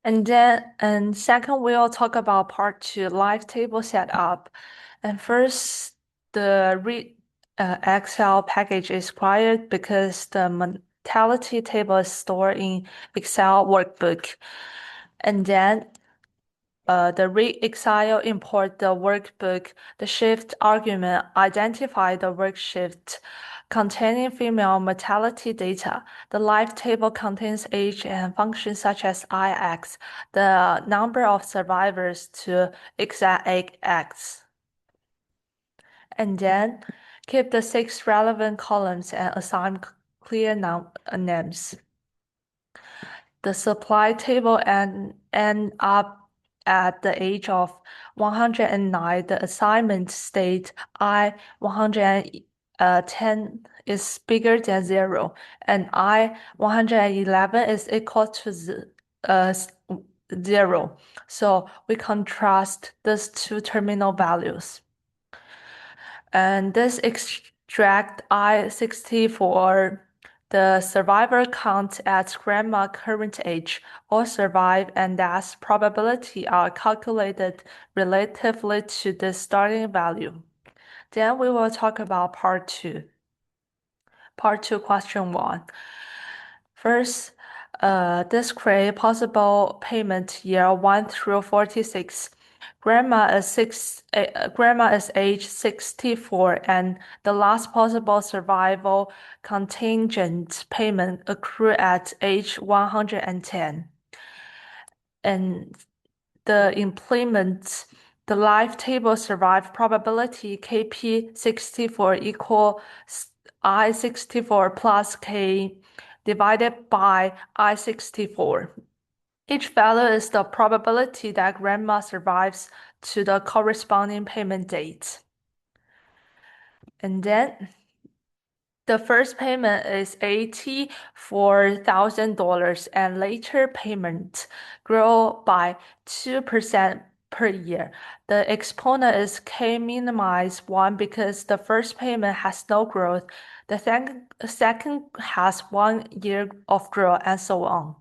And second, we'll talk about part two, live table setup. And first, the read Excel package is required because the mentality table is stored in Excel workbook. And then the read Excel import the workbook, the shift argument identify the work shift containing female mortality data. The live table contains age and functions such as IX, the number of survivors to exact X. And then keep the 6 relevant columns and assign clear names. The supply table end up at the age of 109. The assignment state I 110 is bigger than 0, and I 111 is equal to 0. So we contrast these two terminal values. And this extract I-64, the survivor count at grandma current age, all survive and death probability are calculated relatively to the starting value. Then we will talk about part two. Part two, question one. First, describe possible payment year 1 through 46. Grandma is age 64 and the last possible survival contingent payment accrue at age 110. And the implement the live table survive probability KP64 equal I64 plus K divided by I64. Each value is the probability that grandma survives to the corresponding payment date. And then the first payment is $84,000 and later payment grow by 2% per year. The exponent is K minus 1 because the first payment has no growth. The second has 1 year of growth and so on.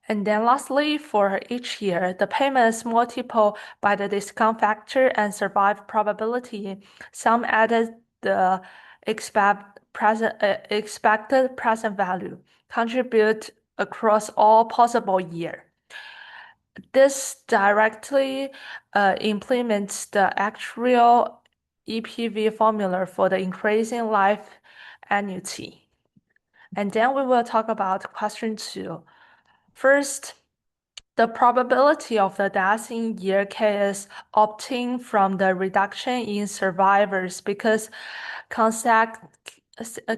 And then lastly, for each year, the payment is multiplied by the discount factor and survive probability. Some added the expected present value, contribute across all possible year. This directly implements the actual EPV formula for the increasing life annuity. And then we will talk about question two. First, the probability of the death in year K is obtained from the reduction in survivors because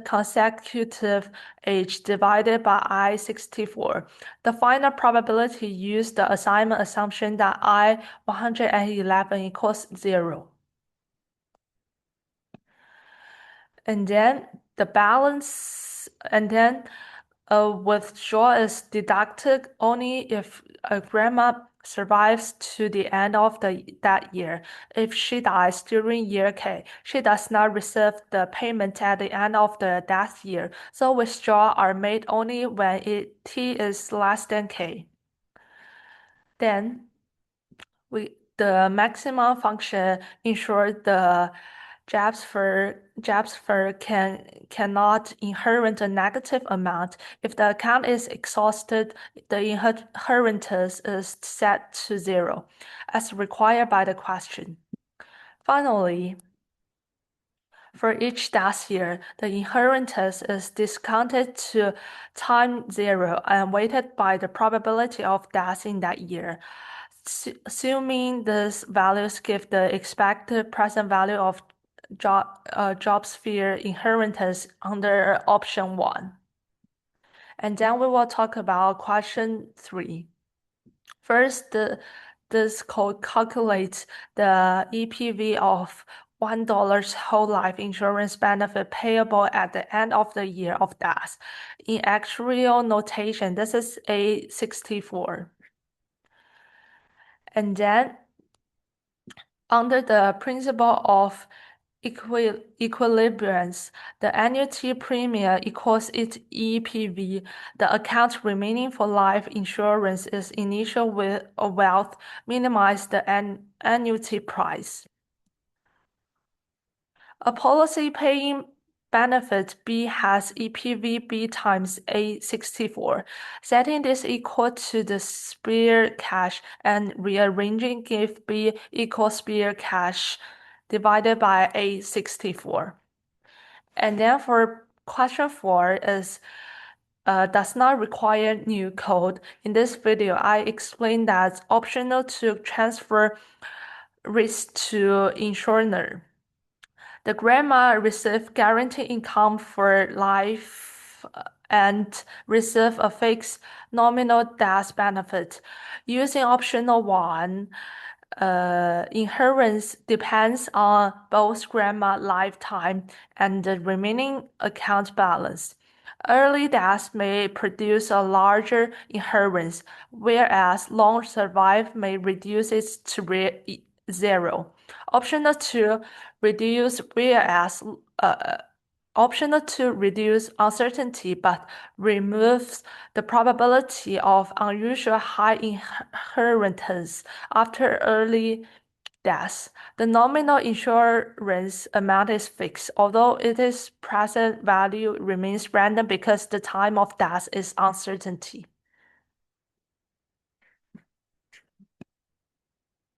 consecutive age divided by I64. The final probability used the assignment assumption that I111 equals 0. And then the balance, and then withdrawal is deducted only if a grandma survives to the end of that year. If she dies during year K, she does not receive the payment at the end of the death year. So withdrawal are made only when T is less than K. Then the maximum function ensures the Japsfer cannot inherit a negative amount. If the account is exhausted, the inheritance is set to 0, as required by the question. Finally, for each death year, the inheritance is discounted to time 0 and weighted by the probability of death in that year. Assuming these values give the expected present value of job sphere inheritance under option 1. And then we will talk about question 3. First, this code calculates the EPV of $1 whole life insurance benefit payable at the end of the year of death. In actuarial notation, this is A64. And then under the principle of equilibriums. The annuity premium equals its EPV. The account remaining for life insurance is initial wealth minimize the annuity price. A policy paying benefit B has EPV B times A64. Setting this equal to the spare cash and rearranging give B equals spare cash divided by A64. And then for question 4 is does not require new code. In this video, I explained that it's optional to transfer risk to insurer. The grandma received guaranteed income for life and receive a fixed nominal death benefit. Using optional 1, inheritance depends on both grandma lifetime and the remaining account balance. Early death may produce a larger inheritance, whereas long survive may reduce it to 0. Optional 2 reduce whereas optional to reduce uncertainty but removes the probability of unusual high inheritance after early death. The nominal insurance amount is fixed, although its present value remains random because the time of death is uncertainty.